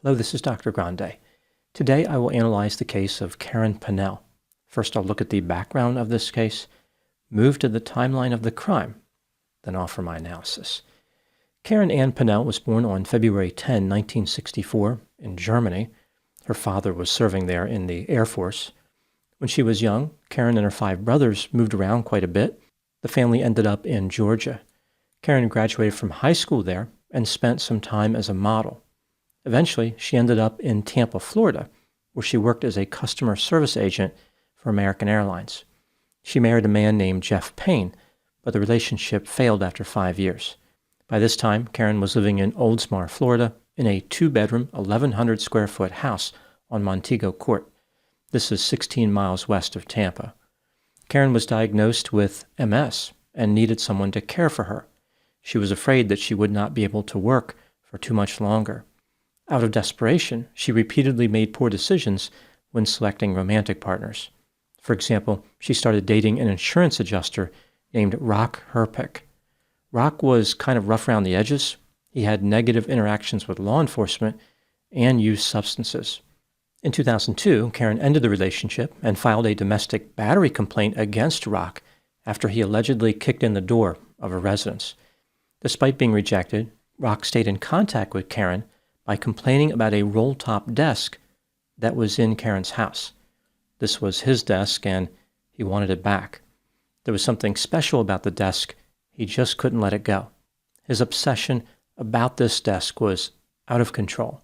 Hello, this is Dr. Grande. Today I will analyze the case of Karen Pannell. First I'll look at the background of this case, move to the timeline of the crime, then offer my analysis. Karen Ann Pannell was born on February 10, 1964, in Germany. Her father was serving there in the Air Force. When she was young, Karen and her 5 brothers moved around quite a bit. The family ended up in Georgia. Karen graduated from high school there and spent some time as a model. Eventually, she ended up in Tampa, Florida, where she worked as a customer service agent for American Airlines. She married a man named Jeff Payne, but the relationship failed after 5 years. By this time, Karen was living in Oldsmar, Florida, in a 2-bedroom, 1,100-square-foot house on Montego Court. This is 16 miles west of Tampa. Karen was diagnosed with MS and needed someone to care for her. She was afraid that she would not be able to work for too much longer. Out of desperation, she repeatedly made poor decisions when selecting romantic partners. For example, she started dating an insurance adjuster named Rock Herpick. Rock was kind of rough around the edges. He had negative interactions with law enforcement and used substances. In 2002, Karen ended the relationship and filed a domestic battery complaint against Rock after he allegedly kicked in the door of her residence. Despite being rejected, Rock stayed in contact with Karen by complaining about a roll-top desk that was in Karen's house. This was his desk, and he wanted it back. There was something special about the desk. He just couldn't let it go. His obsession about this desk was out of control.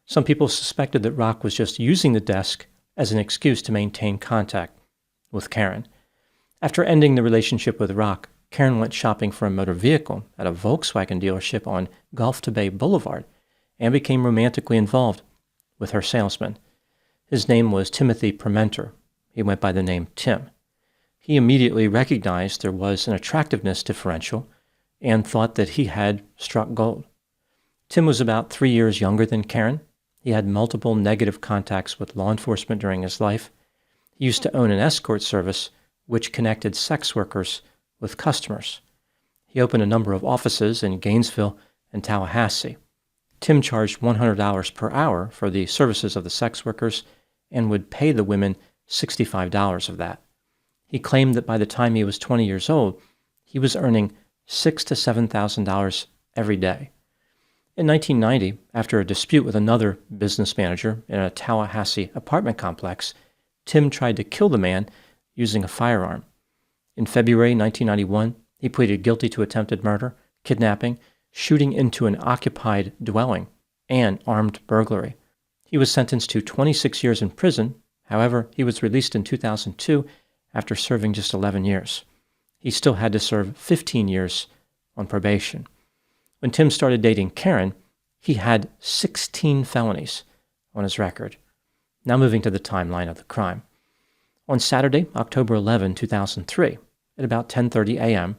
Some people suspected that Rock was just using the desk as an excuse to maintain contact with Karen. After ending the relationship with Rock, Karen went shopping for a motor vehicle at a Volkswagen dealership on Gulf to Bay Boulevard and became romantically involved with her salesman. His name was Timothy Permenter. He went by the name Tim. He immediately recognized there was an attractiveness differential and thought that he had struck gold. Tim was about 3 years younger than Karen. He had multiple negative contacts with law enforcement during his life. He used to own an escort service which connected sex workers with customers. He opened a number of offices in Gainesville and Tallahassee. Tim charged $100 per hour for the services of the sex workers and would pay the women $65 of that. He claimed that by the time he was 20 years old, he was earning $6,000 to $7,000 every day. In 1990, after a dispute with another business manager in a Tallahassee apartment complex, Tim tried to kill the man using a firearm. In February 1991, he pleaded guilty to attempted murder, kidnapping, shooting into an occupied dwelling, and armed burglary. He was sentenced to 26 years in prison. However, he was released in 2002 after serving just 11 years. He still had to serve 15 years on probation. When Tim started dating Karen, he had 16 felonies on his record. Now moving to the timeline of the crime. On Saturday, October 11, 2003, at about 10:30 a.m.,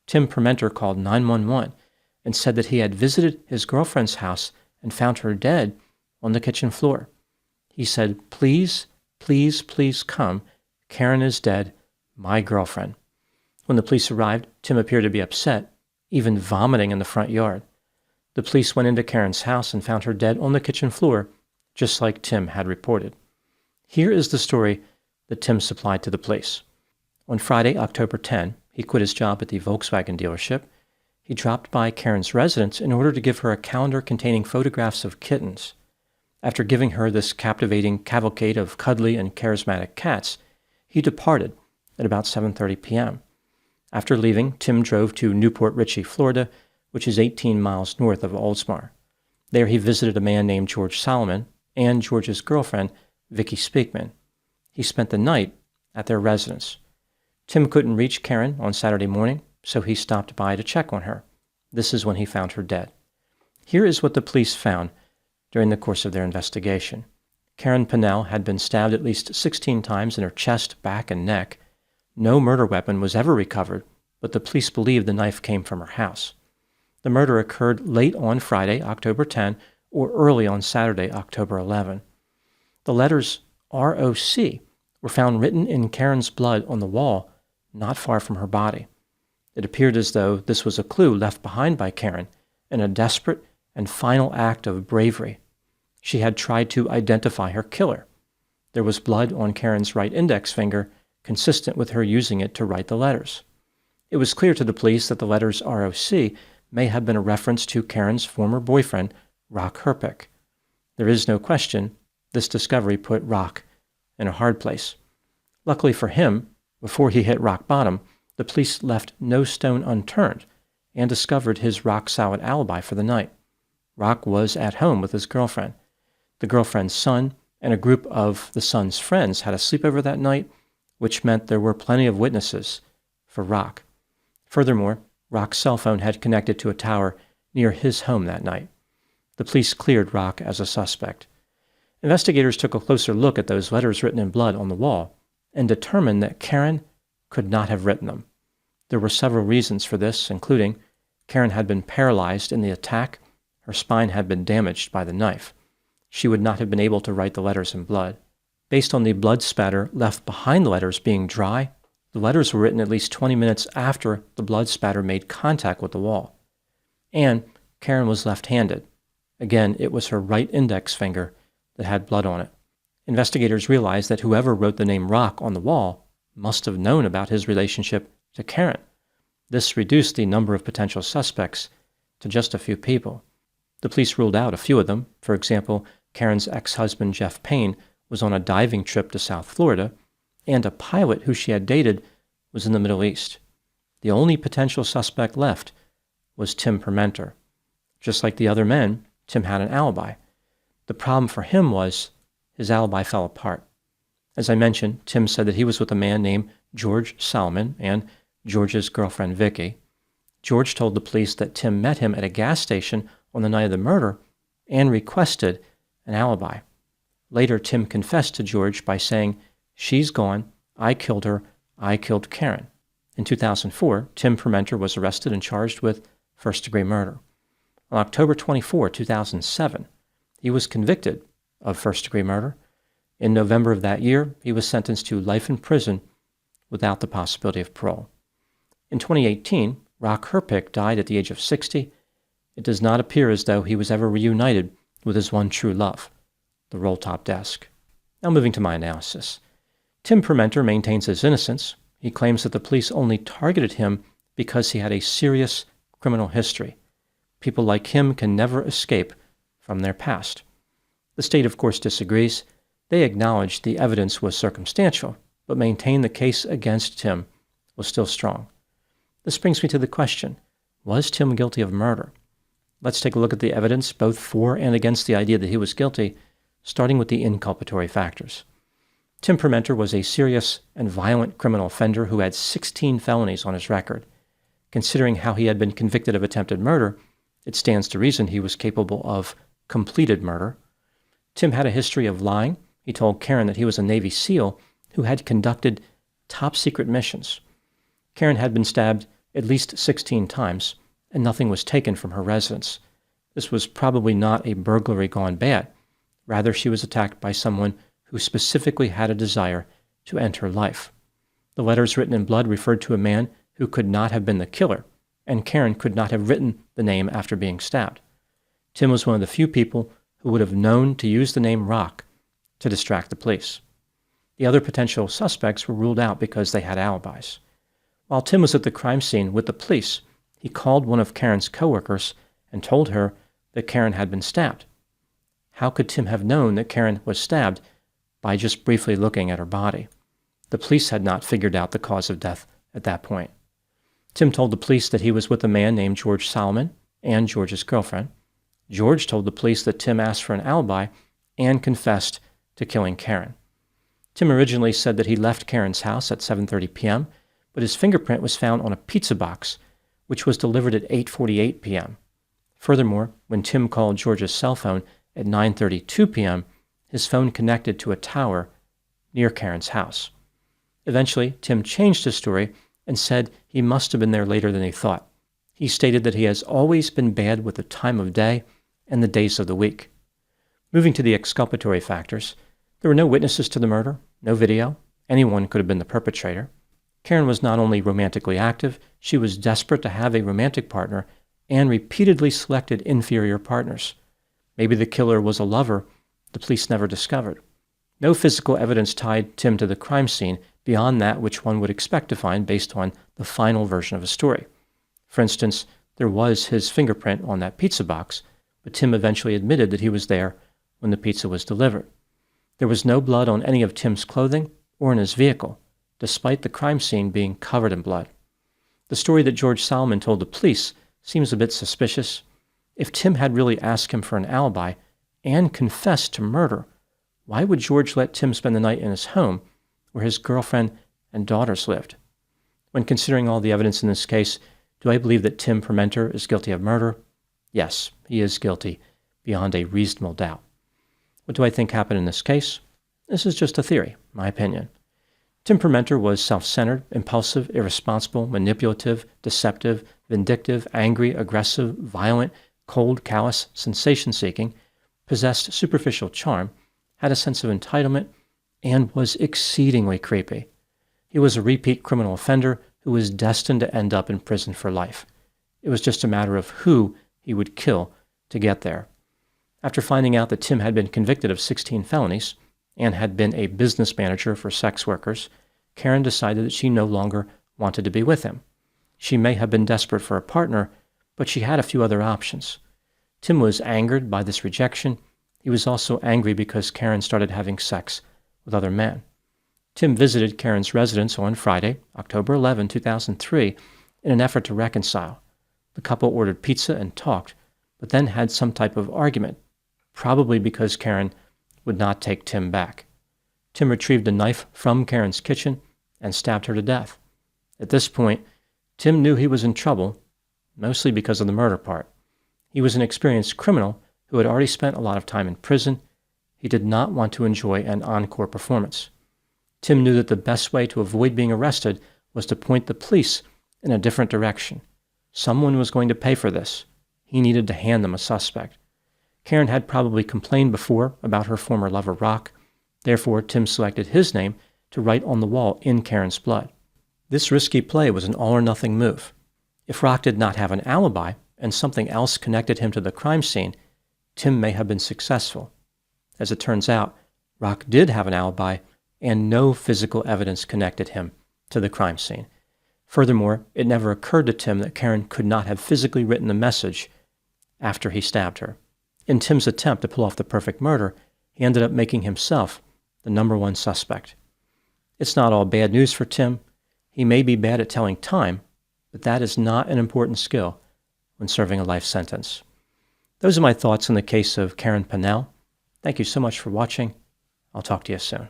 Tim Permenter called 911 and said that he had visited his girlfriend's house and found her dead on the kitchen floor. He said, "Please, please, please come. Karen is dead, my girlfriend." When the police arrived, Tim appeared to be upset, even vomiting in the front yard. The police went into Karen's house and found her dead on the kitchen floor, just like Tim had reported. Here is the story that Tim supplied to the police. On Friday, October 10, he quit his job at the Volkswagen dealership. He dropped by Karen's residence in order to give her a calendar containing photographs of kittens. After giving her this captivating cavalcade of cuddly and charismatic cats, he departed at about 7:30 p.m. After leaving, Tim drove to Newport Richey, Florida, which is 18 miles north of Oldsmar. There he visited a man named George Solomon and George's girlfriend, Vicky Speakman. He spent the night at their residence. Tim couldn't reach Karen on Saturday morning, so he stopped by to check on her. This is when he found her dead. Here is what the police found during the course of their investigation. Karen Pannell had been stabbed at least 16 times in her chest, back, and neck. No murder weapon was ever recovered, but the police believe the knife came from her house. The murder occurred late on Friday, October 10, or early on Saturday, October 11. The letters ROC were found written in Karen's blood on the wall not far from her body. It appeared as though this was a clue left behind by Karen in a desperate and final act of bravery. she had tried to identify her killer. There was blood on Karen's right index finger, consistent with her using it to write the letters. It was clear to the police that the letters ROC may have been a reference to Karen's former boyfriend, Rock Herpick. There is no question this discovery put Rock in a hard place. Luckily for him, before he hit rock bottom, the police left no stone unturned and discovered his rock-solid alibi for the night. Rock was at home with his girlfriend. The girlfriend's son and a group of the son's friends had a sleepover that night, which meant there were plenty of witnesses for Rock. Furthermore, Rock's cell phone had connected to a tower near his home that night. The police cleared Rock as a suspect. Investigators took a closer look at those letters written in blood on the wall and determined that Karen could not have written them. There were several reasons for this, including Karen had been paralyzed in the attack, her spine had been damaged by the knife. She would not have been able to write the letters in blood. Based on the blood spatter left behind the letters being dry, the letters were written at least 20 minutes after the blood spatter made contact with the wall. And Karen was left-handed. Again, it was her right index finger that had blood on it. Investigators realized that whoever wrote the name Rock on the wall must have known about his relationship to Karen. This reduced the number of potential suspects to just a few people. The police ruled out a few of them. For example, Karen's ex-husband Jeff Payne was on a diving trip to South Florida, and a pilot who she had dated was in the Middle East. The only potential suspect left was Tim Permenter. Just like the other men, Tim had an alibi. The problem for him was his alibi fell apart. As I mentioned, Tim said that he was with a man named George Solomon and George's girlfriend Vicky. George told the police that Tim met him at a gas station on the night of the murder and requested an alibi. Later, Tim confessed to George by saying, "She's gone, I killed her, I killed Karen." In 2004, Tim Permenter was arrested and charged with first-degree murder. On October 24, 2007, he was convicted of first-degree murder. In November of that year, he was sentenced to life in prison without the possibility of parole. In 2018, Rock Herpick died at the age of 60. It does not appear as though he was ever reunited with his one true love, the roll-top desk. Now moving to my analysis. Tim Permenter maintains his innocence. He claims that the police only targeted him because he had a serious criminal history. People like him can never escape from their past. The state, of course, disagrees. They acknowledge the evidence was circumstantial, but maintain the case against Tim was still strong. This brings me to the question, was Tim guilty of murder? Let's take a look at the evidence, both for and against the idea that he was guilty, starting with the inculpatory factors. Tim Permenter was a serious and violent criminal offender who had 16 felonies on his record. Considering how he had been convicted of attempted murder, it stands to reason he was capable of completed murder. Tim had a history of lying. He told Karen that he was a Navy SEAL who had conducted top-secret missions. Karen had been stabbed at least 16 times, and nothing was taken from her residence. This was probably not a burglary gone bad. Rather, she was attacked by someone who specifically had a desire to end her life. The letters written in blood referred to a man who could not have been the killer, and Karen could not have written the name after being stabbed. Tim was one of the few people who would have known to use the name Rock to distract the police. The other potential suspects were ruled out because they had alibis. While Tim was at the crime scene with the police, he called one of Karen's coworkers and told her that Karen had been stabbed. How could Tim have known that Karen was stabbed by just briefly looking at her body? The police had not figured out the cause of death at that point. Tim told the police that he was with a man named George Solomon and George's girlfriend. George told the police that Tim asked for an alibi and confessed to killing Karen. Tim originally said that he left Karen's house at 7:30 p.m., but his fingerprint was found on a pizza box, which was delivered at 8:48 p.m. Furthermore, when Tim called George's cell phone at 9:32 p.m., his phone connected to a tower near Karen's house. Eventually, Tim changed his story and said he must have been there later than he thought. He stated that he has always been bad with the time of day and the days of the week. Moving to the exculpatory factors, there were no witnesses to the murder, no video. Anyone could have been the perpetrator. Karen was not only romantically active, she was desperate to have a romantic partner and repeatedly selected inferior partners. Maybe the killer was a lover the police never discovered. No physical evidence tied Tim to the crime scene beyond that which one would expect to find based on the final version of a story. For instance, there was his fingerprint on that pizza box, but Tim eventually admitted that he was there when the pizza was delivered. There was no blood on any of Tim's clothing or in his vehicle, despite the crime scene being covered in blood. The story that George Solomon told the police seems a bit suspicious. If Tim had really asked him for an alibi and confessed to murder, why would George let Tim spend the night in his home where his girlfriend and daughters lived? When considering all the evidence in this case, do I believe that Tim Parmenter is guilty of murder? Yes, he is guilty, beyond a reasonable doubt. What do I think happened in this case? This is just a theory, my opinion. Tim Parmenter was self-centered, impulsive, irresponsible, manipulative, deceptive, vindictive, angry, aggressive, violent, cold, callous, sensation-seeking, possessed superficial charm, had a sense of entitlement, and was exceedingly creepy. He was a repeat criminal offender who was destined to end up in prison for life. It was just a matter of who he would kill to get there. After finding out that Tim had been convicted of 16 felonies and had been a business manager for sex workers, Karen decided that she no longer wanted to be with him. She may have been desperate for a partner, but she had a few other options. Tim was angered by this rejection. He was also angry because Karen started having sex with other men. Tim visited Karen's residence on Friday, October 11, 2003, in an effort to reconcile. The couple ordered pizza and talked, but then had some type of argument, probably because Karen would not take Tim back. Tim retrieved a knife from Karen's kitchen and stabbed her to death. At this point, Tim knew he was in trouble, mostly because of the murder part. He was an experienced criminal who had already spent a lot of time in prison. He did not want to enjoy an encore performance. Tim knew that the best way to avoid being arrested was to point the police in a different direction. Someone was going to pay for this. He needed to hand them a suspect. Karen had probably complained before about her former lover, Rock. Therefore, Tim selected his name to write on the wall in Karen's blood. This risky play was an all-or-nothing move. If Rock did not have an alibi and something else connected him to the crime scene, Tim may have been successful. As it turns out, Rock did have an alibi and no physical evidence connected him to the crime scene. Furthermore, it never occurred to Tim that Karen could not have physically written the message after he stabbed her. In Tim's attempt to pull off the perfect murder, he ended up making himself the number one suspect. It's not all bad news for Tim. He may be bad at telling time, but that is not an important skill when serving a life sentence. Those are my thoughts on the case of Karen Pannell. Thank you so much for watching. I'll talk to you soon.